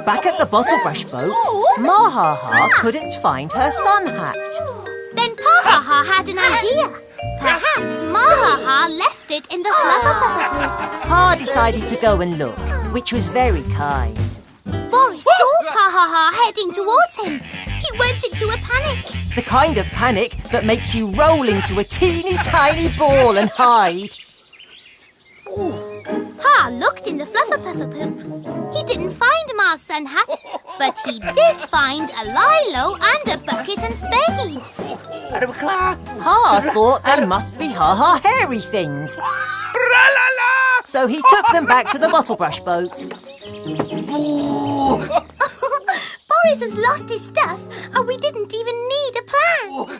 Back at the bottle-brush boat, Ma Ha Ha couldn't find her sun hat. Then Pa Ha Ha had an idea. Perhaps Ma Ha Ha left it in the Fluffer-Puffer-Poop. Pa decided to go and look, which was very kind. Boris saw Pa Ha Ha heading towards him. He went into a panic. The kind of panic that makes you roll into a teeny tiny ball and hide. Pa looked in the Fluffer-Puffer-Poop. He didn't find Ma's sun hat, but he did find a lilo and a bucket and spade. Pa thought they must be Ha Ha Hairy things. So he took them back to the bottle-brush boat. Boris has lost his stuff and we didn't even need a plan.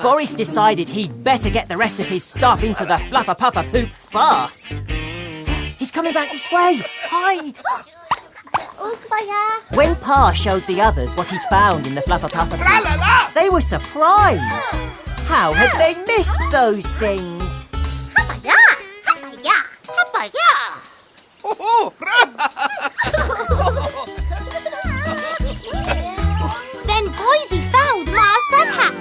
Boris decided he'd better get the rest of his stuff into the Fluffer-Puffer-Poop fast. He's coming back this way. Hide! When Pa showed the others what he'd found in the Fluffer-Puffer-Poop, they were surprised. How had they missed those things? Then Boise found Ma's sun hat.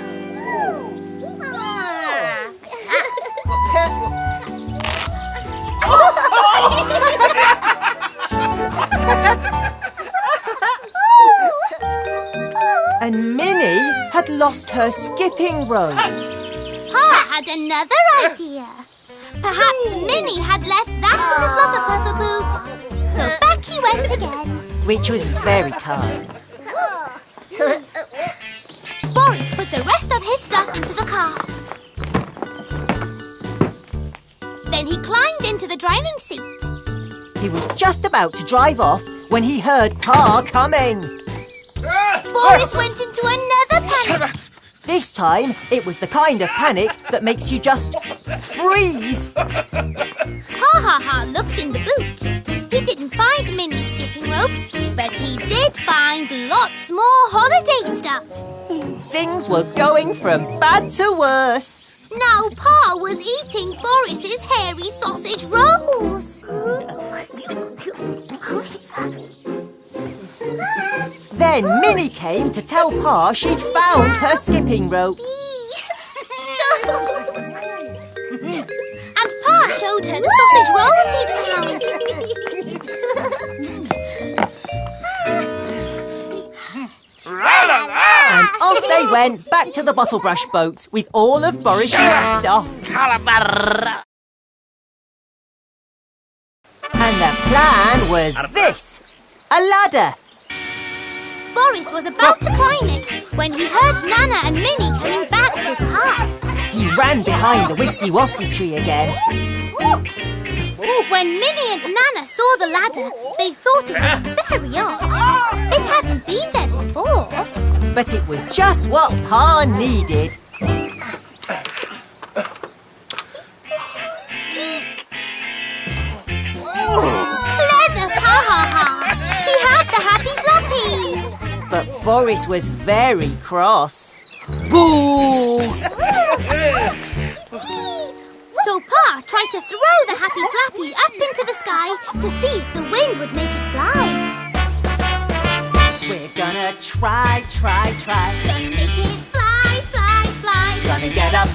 And Minnie had lost her skipping rope. Pa had another idea. Perhaps Minnie had left that in the Fluffer-Puffer-Poop. So back he went again. Which was very kind. Boris put the rest of his stuff into the car. Then he climbed into the driving seat. He was just about to drive off when he heard Pa coming. Boris went into another panic. This time, it was the kind of panic that makes you just freeze. Ha Ha Ha looked in the boot. He didn't find Minnie's skipping rope, but he did find lots more holiday stuff. Things were going from bad to worse. Now Pa was eating Boris's hairy sausage rolls. Then Minnie came to tell Pa she'd found her skipping rope. And Pa showed her the sausage rolls he'd found. And off they went back to the bottle-brush boat with all of Boris's stuff. And the plan was this: a ladder. Boris was about to climb it when he heard Nana and Minnie coming back with Pa. He ran behind the wifty-wafty tree again. When Minnie and Nana saw the ladder, they thought it was very odd. It hadn't been there before. But it was just what Pa needed. Clever Pa Ha Ha! He had the happy flappy. But Boris was very cross. Boo! So Pa tried to throw the happy flappy up into the sky to see if the wind would make it fly. We're gonna try. Gonna make it fly, fly, fly. Gonna get up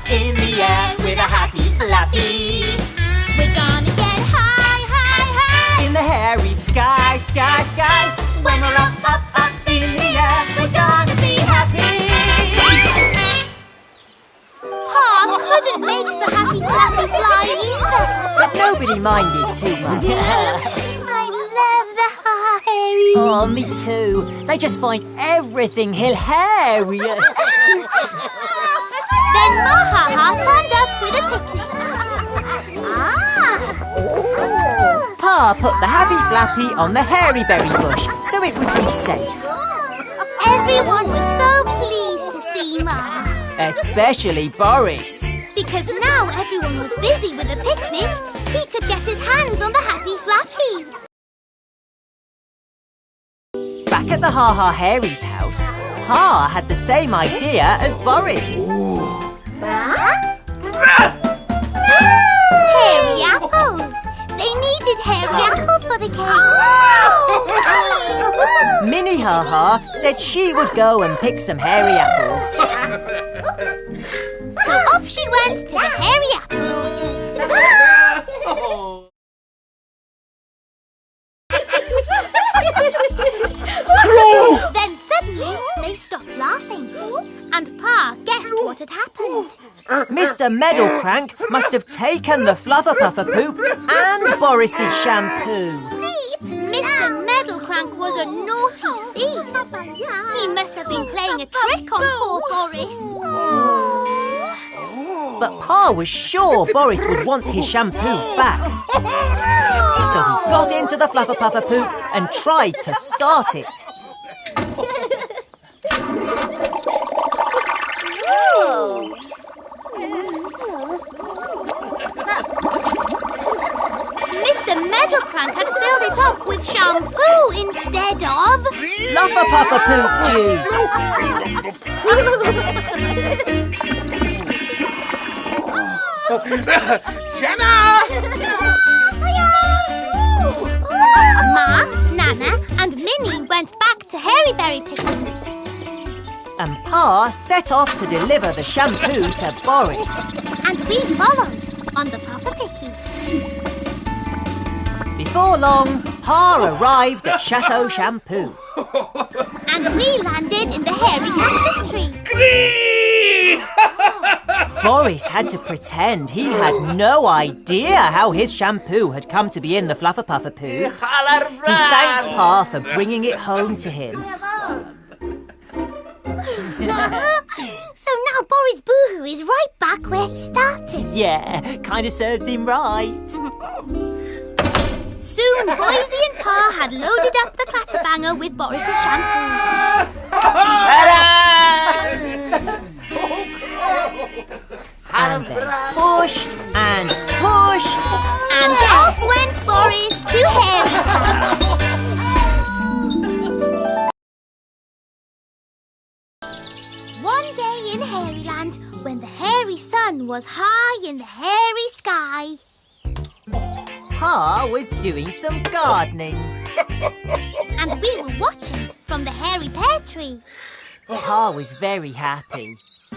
in the air with a happy flappy. We're gonna get high, high, high. In the hairy sky. When we're up in the air, we're gonna be happy. Pa couldn't make the happy flappy fly either. But nobody minded too much. I love the Ha Ha Hairies. Oh, me too. They just find everything hilarious. Then Ma Ha Ha turned up with a picnic. Pa put the happy flappy on the hairy berry bush so it would be safe. Everyone was so pleased to see Ma. Especially Boris. Because now everyone was busy with a picnic, he could get his hands on the happy flappy. Back at the Ha Ha Hairies house, Pa had the same idea as Boris. Hairy apples! They needed hairy apples for the cake. Ha Ha said she would go and pick some hairy apples. So off she went to the hairy apple orchard. Then suddenly they stopped laughing, and Pa guessed what had happened. Mr. Meadowcrank must have taken the Fluffer Poop and Boris's shampoo. Mr. Meadowcrank was a naughty thief. He must have been playing a trick on poor Boris. But Pa was sure Boris would want his shampoo back. So he got into the Fluffer Poop and tried to start it. Mr. Meadowcrank had filled it up with shampoo instead of... Fluffer Poop juice. Shanna! Ma, Nana and Minnie went back to hairyberry picking. And Pa set off to deliver the shampoo to Boris. And we followed on the Papa Picky. Before long, Pa arrived at Chateau Shampoo. And we landed in the hairy cactus tree. Boris had to pretend he had no idea how his shampoo had come to be in the Fluffer Poo. He thanked Pa for bringing it home to him. So now Boris Boohoo is right back where he started. Yeah, kind of serves him right. Soon Boise and Pa had loaded up the clatterbanger with Boris's shampoo. And then pushed and pushed. And off went Boris to Hairy Town. One day in Hairyland, when the hairy sun was high in the hairy sky. Pa was doing some gardening. And we were watching from the hairy pear tree. Pa was very happy.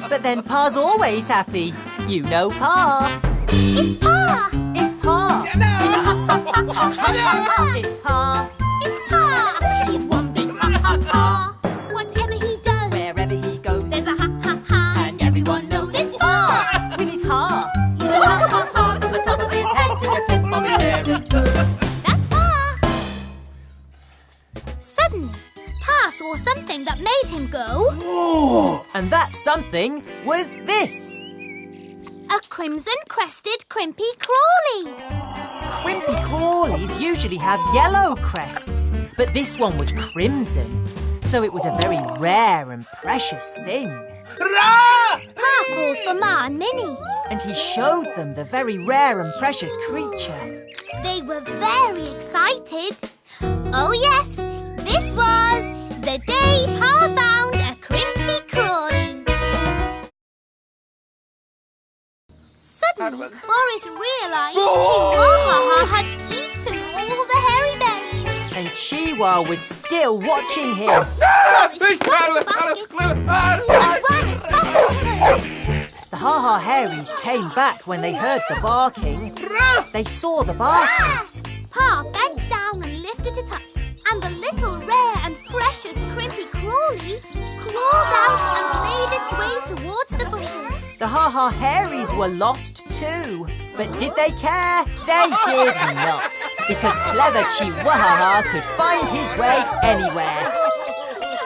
But then Pa's always happy. You know Pa. It's Pa! It's Pa. It's Pa. It's Pa! He's one big ha-ha-ha. Whatever he does, Wherever he goes, there's a ha-ha-ha. And everyone knows it's Pa! with his ha. He's a ha-ha-ha from the top of his head to the tip of his hairy toe. That's Pa! Suddenly, Pa saw something that made him go... And that something was this. A crimson-crested Crimpy Crawly. Crimpy crawlies usually have yellow crests, but this one was crimson. So it was a very rare and precious thing. Pa called for Ma and Minnie. And he showed them the very rare and precious creature. They were very excited. Oh yes, this was the day Pa found a Crimpy Crawly. Suddenly, Boris realised Chihuahua had eaten all the hairy berries. And Chihuahua was still watching him. Boris dropped the basket and ran as fast as he could. The Ha Ha Hairies came back when they heard the barking. They saw the basket. Pa bent down and lifted it up, and the little rare and precious Crimpy Crawly crawled out and made its way towards the bushes. The Ha Ha Hairies were lost too. But did they care? They did not. Because clever Chihuahua could find his way anywhere.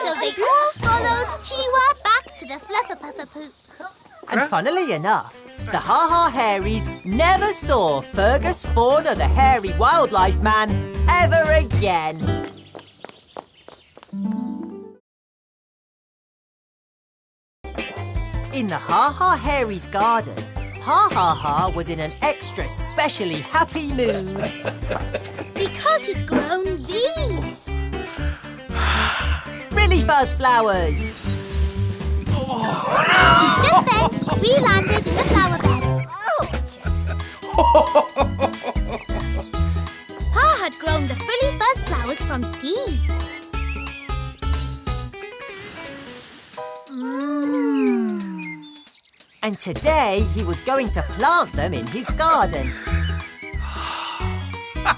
So they all followed Chihuahua back to the Fluffer Poop. And funnily enough, the Ha Ha Hairies never saw Fergus Fauna the hairy wildlife man ever again. In the Ha Ha Hairies garden, Ha Ha Ha was in an extra specially happy mood. Because he'd grown these. Frilly Fuzz flowers. Just then, we landed in the flower bed. Pa had grown the frilly fuzz flowers from seeds. And today he was going to plant them in his garden.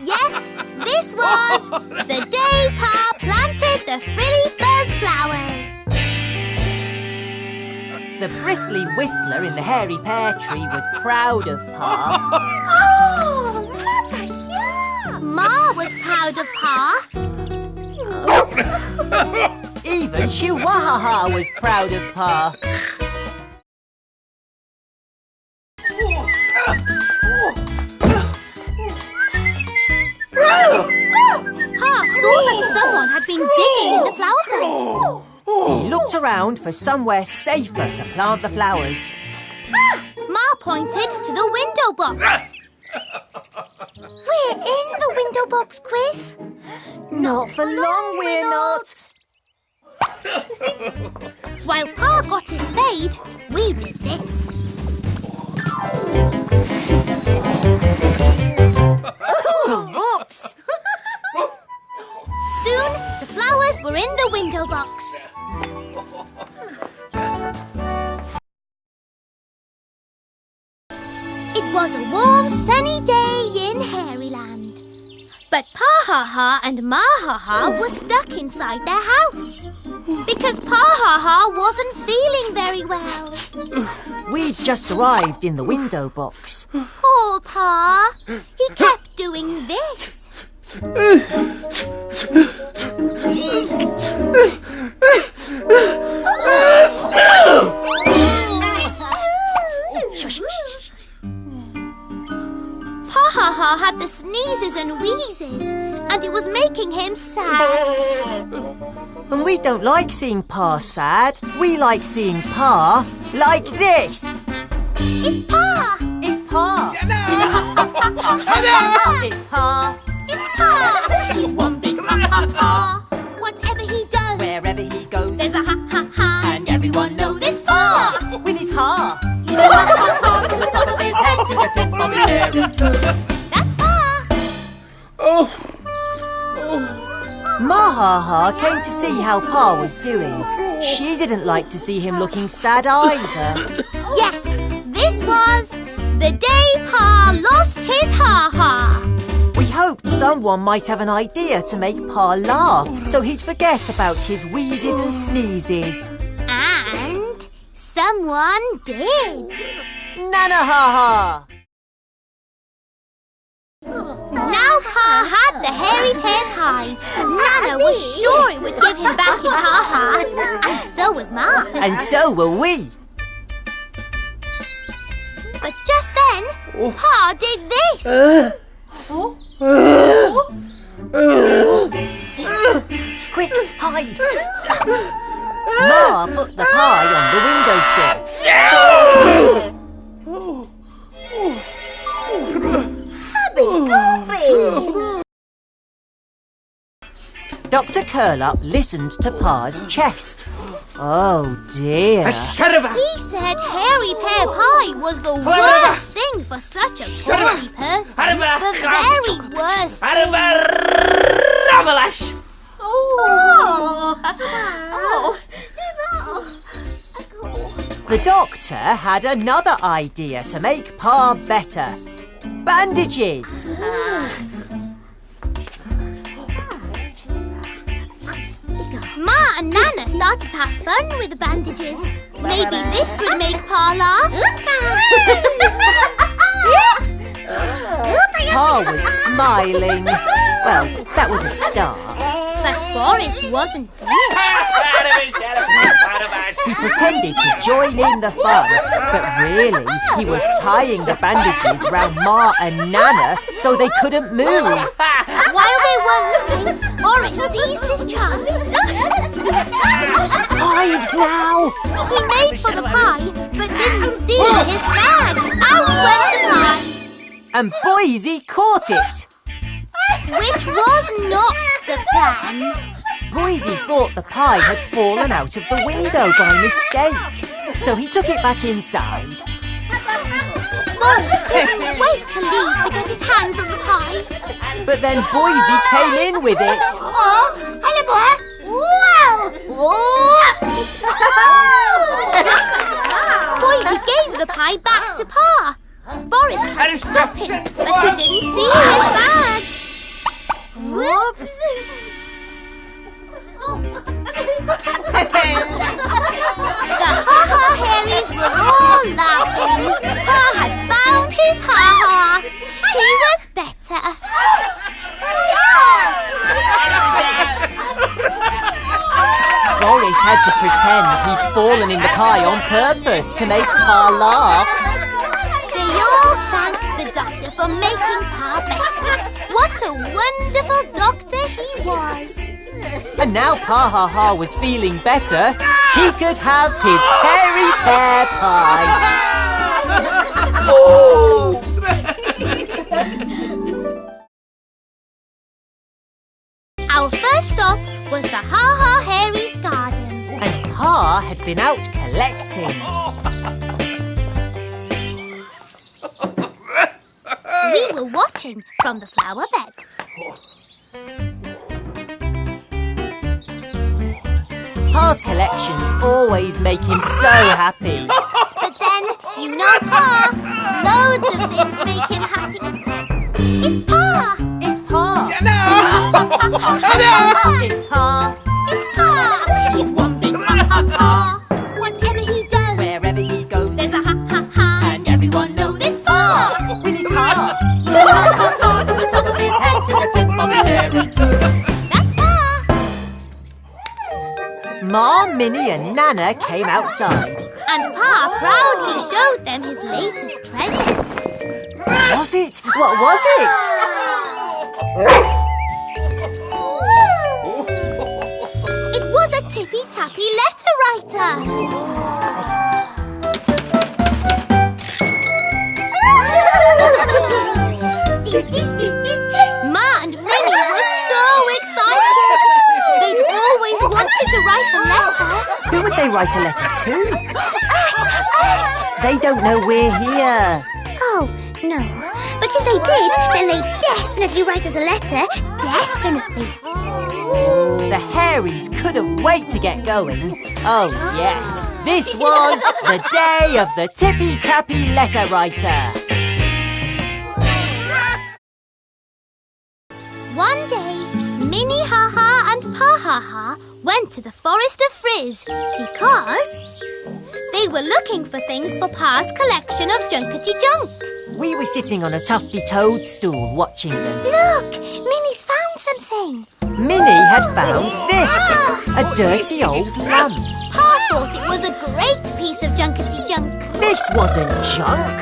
Yes, this was the day Pa planted the frilly furze flower. The bristly whistler in the hairy pear tree was proud of Pa. Oh, Ma was proud of Pa. Even Chihuahua was proud of Pa. Pa saw that someone had been digging in the flower bed. He looked around for somewhere safer to plant the flowers. Ma pointed to the window box. We're in the window box, Quiff. Not for long, we're not. While Pa got his spade, we did this. Whoops! Soon, the flowers were in the window box. It was a warm, sunny day in Hairyland. But Pa Ha Ha and Ma Ha Ha were stuck inside their house. Because Pa Ha Ha wasn't feeling very well. We'd just arrived in the window box. Poor Pa. He kept doing this. Shush, shush. Pa Ha Ha had the sneezes and wheezes, and it was making him sad. And we don't like seeing Pa sad. We like seeing Pa like this. It's Pa! It's Pa. It's Pa. It's Pa! He's one big ha ha ha. Whatever he does, Wherever he goes, there's a ha ha ha, and everyone knows it's Pa! with his ha. He's a ha ha ha from the top of his head to the tip of his hairy toe. That's Pa! Ma Ha Ha came to see how Pa was doing. She didn't like to see him looking sad either. Yes, this was the day Pa lost his ha ha. We hoped someone might have an idea to make Pa laugh, so he'd forget about his wheezes and sneezes. And someone did. Nana Ha Ha! Now Pa had the hairy pear pie. Nana was sure it would give him back his ha ha, and so was Ma. And so were we. But just then, Pa did this. Quick, hide! Ma put the pie on the windowsill. Dr. Curlup listened to Pa's chest. Oh dear. He said hairy pear pie was the worst thing for such a poorly person. The very worst thing. The doctor had another idea to make Pa better. Bandages! Ma and Nana started to have fun with the bandages. Maybe this would make Pa laugh. Pa was smiling. Well, that was a start. But Boris wasn't finished. He pretended to join in the fun, but really, he was tying the bandages round Ma and Nana so they couldn't move. While they weren't looking, Boris seized his chance. Hide now! He made for the pie, but didn't see his bag. Out went the pie. And Boise caught it. Which was not the plan. Boise thought the pie had fallen out of the window by mistake, so he took it back inside. Boris couldn't wait to leave to get his hands on the pie. But then Boise came in with it. Oh, hello, boy. Wow! Boise gave the Boris had to pretend he'd fallen in the pie on purpose to make Pa laugh. They all thanked the doctor for making Pa better. What a wonderful doctor he was. And now Pa Ha Ha was feeling better. He could have his hairy pear pie. Our first stop was the Ha Ha Hairies garden. And Pa had been out collecting. We were watching from the flower bed. Pa's collections always make him so happy. But then, you know Pa, loads of things make him happy. It's Pa! It's Pa! It's Pa! It's Pa! He's one big ha ha ha. Whatever he does, Wherever he goes, there's a ha ha ha. And everyone knows it's Pa! with his heart. He's a ha ha ha from the top of his head to the tip of his hairy toe. That's Pa! Ma, Minnie and Nana came outside. And Pa proudly showed them his latest treasure. What was it? What was it? It was a tippy-tappy letter writer. Ma and Minnie were so excited. They'd always wanted to write a letter. Who would they write a letter to? Us! They don't know we're here. Oh, no. But if they did, then they'd definitely write us a letter. Definitely. The Hairies couldn't wait to get going. Oh, yes. This was the day of the tippy-tappy letter writer. One day, Minnie Ha Ha and Pa Ha Ha went to the Forest of Frizz because they were looking for things for Pa's collection of junkety junk. We were sitting on a tufty toadstool watching them. Look, Minnie's found something. Minnie had found this, a dirty old lamp. Pa thought it was a great piece of junkety junk. This wasn't junk.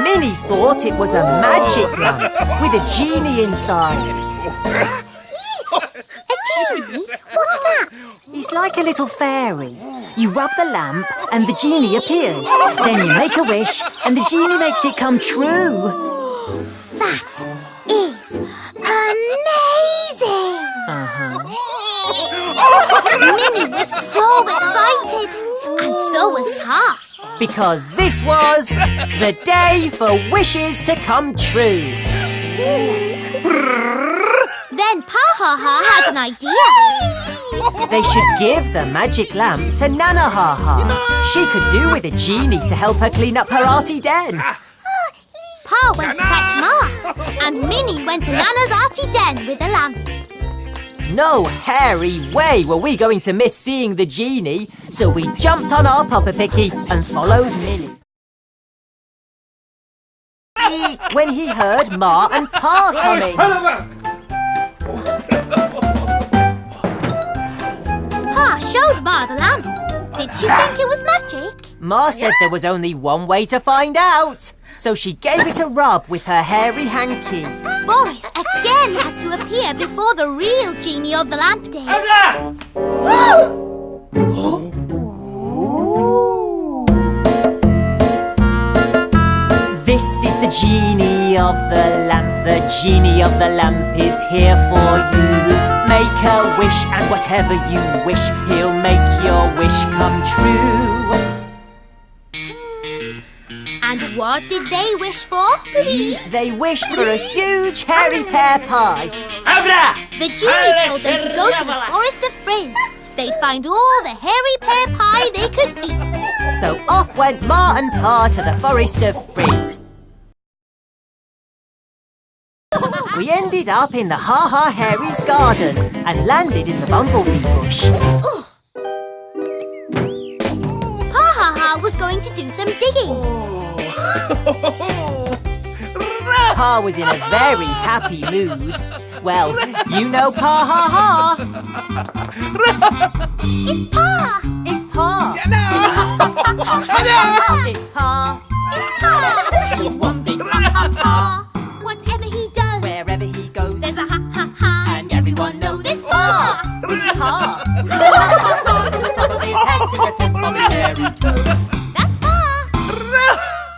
Minnie thought it was a magic lamp with a genie inside. A genie? What's that? It's like a little fairy. You rub the lamp and the genie appears. Then you make a wish and the genie makes it come true. That is amazing! Minnie was so excited, and so was Pa. Because this was the day for wishes to come true. Then Pa Ha Ha had an idea. They should give the magic lamp to Nana Ha Ha. She could do with a genie to help her clean up her arty den. Pa went to fetch Ma, and Minnie went to Nana's arty den with a lamp. No hairy way were we going to miss seeing the genie, so we jumped on our Papa Picky and followed Minnie. When he heard Ma and Pa coming. Pa showed Ma the lamp. Did she think it was magic? Ma said there was only one way to find out, so she gave it a rub with her hairy hanky. Boris again had to appear before the real genie of the lamp did. This is the genie of the lamp. The genie of the lamp is here for you. Make a wish and whatever you wish, he'll make your wish come true. And what did they wish for? They wished for a huge hairy pear pie. The genie told them to go to the Forest of Frizz. They'd find all the hairy pear pie they could eat. So off went Ma and Pa to the Forest of Frizz. We ended up in the Ha Ha Hairies garden and landed in the bumblebee bush. Pa Ha Ha was going to do some digging. Pa was in a very happy mood. Well, you know Pa Ha Ha. It's Pa! It's Pa! It's Pa! It's Pa! He's one big ha-ha-ha. Whatever he does, Wherever he goes, there's a ha-ha-ha. And everyone knows it's Pa! it's Pa! From the top of his head to the tip of his hairy toe. That's Pa!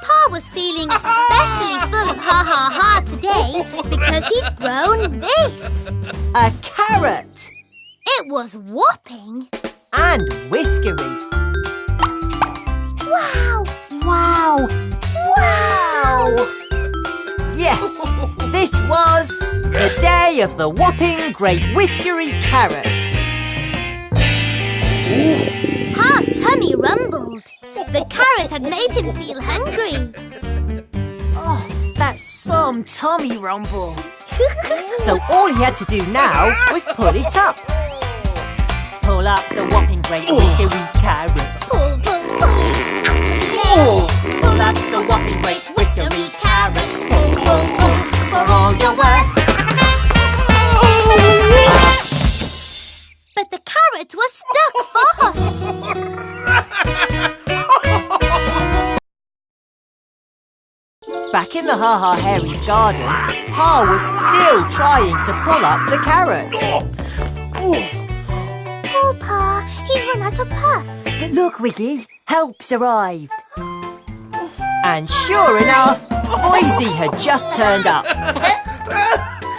Pa was feeling especially full of ha-ha-ha today because he'd grown this. A carrot! It was whopping. And whiskery. Wow! Wow! Wow! Yes, this was the day of the whopping great whiskery carrot. Pa's tummy rumbled. The carrot had made him feel hungry. Oh, that's some tummy rumble. So all he had to do now was pull it up. Pull up the whopping great whiskery carrot. Pull, pull, pull it out of the air. Pull up the whopping great whiskery carrot. Pull, pull, pull for all your worth. But the carrot was stuck fast. Back in the Ha Ha Hairies garden, Pa was still trying to pull up the carrot. Poor Pa, he's run out of puff. Look, Wiggy, help's arrived. And sure enough, Boise had just turned up.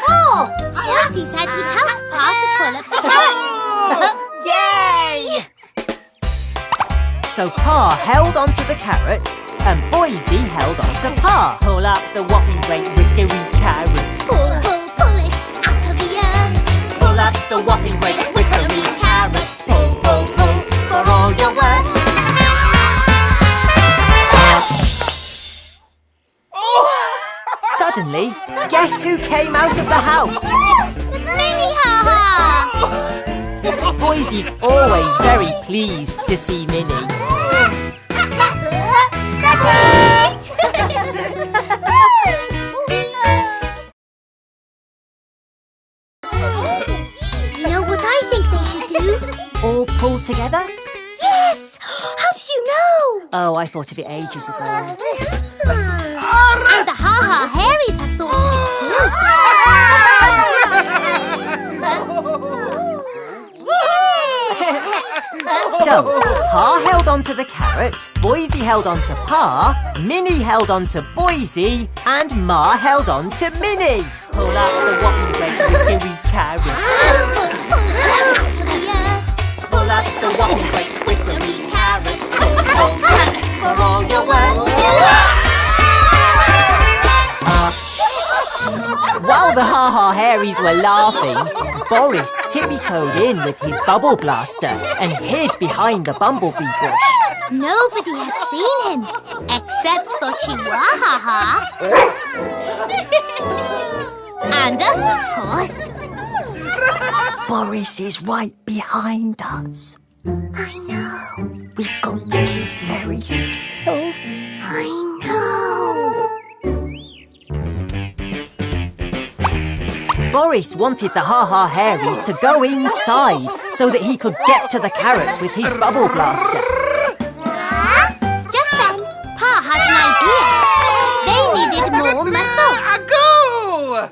Oh, Boise said he'd help Pa to pull up the carrot. Yay! So Pa held onto the carrot and Boise held onto Pa. Pull up the whopping great whiskery carrot. Pull, pull, pull it out of the earth. Pull up the whopping great whiskery carrot. Pull, pull, pull for all your worth. Suddenly, guess who came out of the house? Mini Ha-Ha! Boise's always very pleased to see Minnie. You know what I think they should do? All pulled together? Yes! How did you know? Oh, I thought of it ages ago. And the Ha Ha Hairies had thought of it too. So, Pa held onto the carrot, Boise held onto Pa, Minnie held onto Boise, and Ma held onto Minnie. Pull up the whopping great whiskery carrot. Pull up the whopping great whiskery carrot. Pull, pull, pull for all your worth. While the Ha Ha Hairies were laughing, Boris tippy-toed in with his bubble blaster and hid behind the bumblebee bush. Nobody had seen him, except for Chihuahua. And us, of course. Boris is right behind us. I know. We've got to keep very still. I know. Boris wanted the Ha Ha Hairies to go inside so that he could get to the carrots with his bubble blaster. Just then, Pa had an idea. They needed more muscles.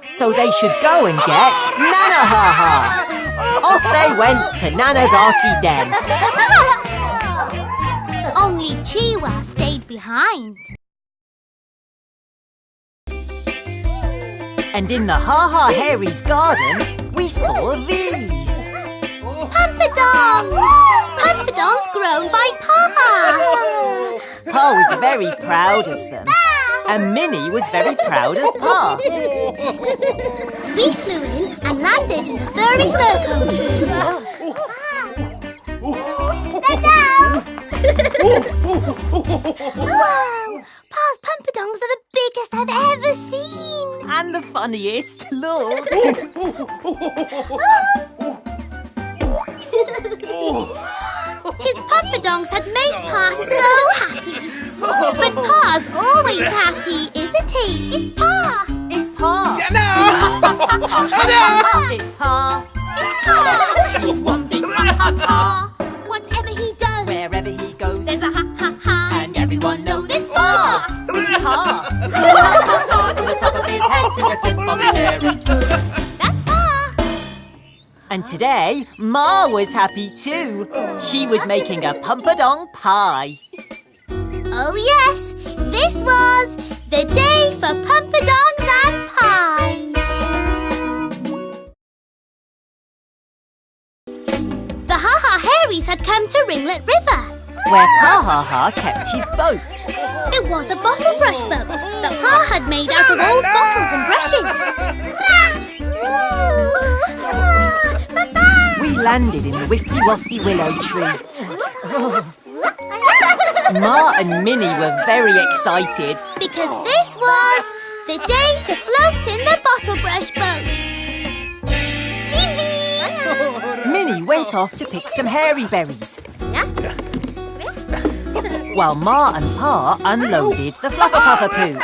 So they should go and get Nana Ha Ha. Off they went to Nana's arty den. Only Chihuahua stayed behind. And in the Ha Ha Hairies garden, we saw these. Pumpadongs! Pumpadongs grown by Pa. Pa was very proud of them. And Minnie was very proud of Pa. We flew in and landed in the furry fir cone tree. Wow! Pa's pumpadongs are the biggest I've ever seen. And the funniest, look. His pumpadongs had made Pa so happy. But Pa's always happy, isn't he? It's Pa. It's Pa. Jenna! It's Pa. It's Pa. He's one big ha ha. Whatever he does, Wherever he goes, there's a ha ha ha, and everyone knows it's Ha! Ha. It's Ha! From the top of his head to the tip of his hairy toe. That's Ha. And today, Ma was happy too. She was making a pumpadong pie. Oh yes, this was the day for pumpadongs and pies. The Ha Ha Hairies had come to Ringlet River. Where Ha Ha Ha kept his boat. It was a bottle brush boat that Pa had made out of old bottles and brushes. We landed in the wifty-wafty willow tree. Ma and Minnie were very excited. Because this was the day to float in the bottle brush boat. Minnie went off to pick some hairy berries, while Ma and Pa unloaded the fluffer-puffer poo.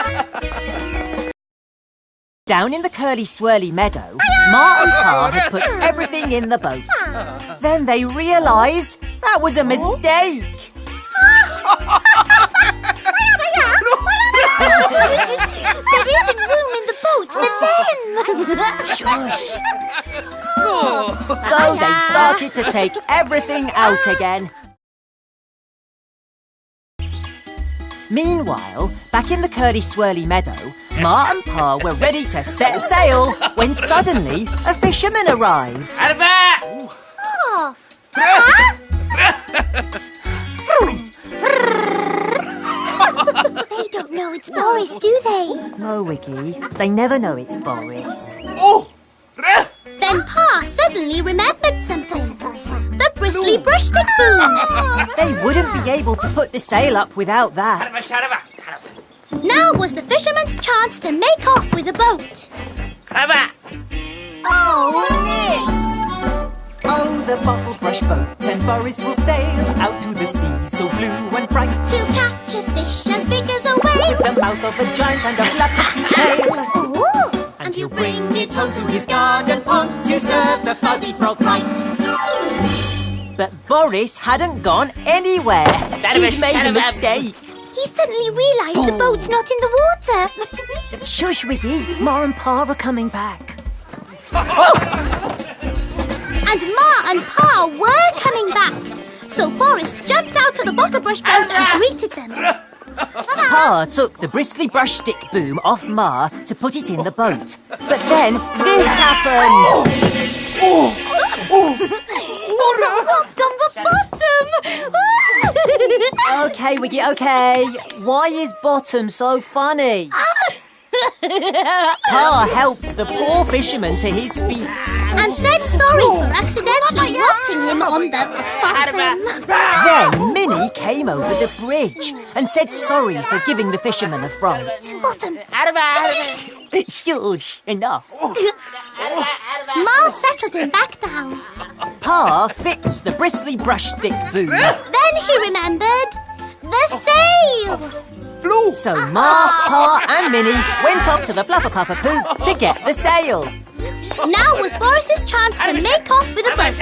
Down in the curly-swirly meadow, Ma and Pa had put everything in the boat. Then they realised that was a mistake. There isn't room in the boat for them. Shush! So they started to take everything out again. Meanwhile, back in the curly-swirly meadow, Ma and Pa were ready to set sail when suddenly a fisherman arrived. Oh. They don't know it's Boris, do they? No, Wiggy, they never know it's Boris. Then Pa suddenly remembered something. The bristly brush stick boom. They wouldn't be able to put the sail up without that. Now was the fisherman's chance to make off with the boat. Oh, Nix! Oh, the bottle brush boat, and Boris will sail out to the sea so blue and bright. To catch a fish as big as a whale. With the mouth of a giant and a flappity tail. Ooh. And he'll bring it home to his garden pond to serve the fuzzy frog right. But Boris hadn't gone anywhere. He'd made a mistake. He suddenly realised the boat's not in the water. Shush, Wiggy. Ma and Pa are coming back. And Ma and Pa were coming back. So Boris jumped out of the bottle brush boat and greeted them. Pa took the bristly brush stick boom off Ma to put it in the boat. But then this happened. He got whopped on the bottom. Okay, Wiggy, okay. Why is bottom so funny? Pa helped the poor fisherman to his feet. And said sorry for accidentally whopping him on the bottom. Then Minnie came over the bridge and said sorry for giving the fisherman a fright. Bottom. Shush, enough. Ma settled him back down. Pa fixed the bristly brush stick boom. Then he remembered the sail. So Ma, Pa and Minnie went off to the fluffer-puffer poo to get the sail. Now was Boris's chance to make off with the boat.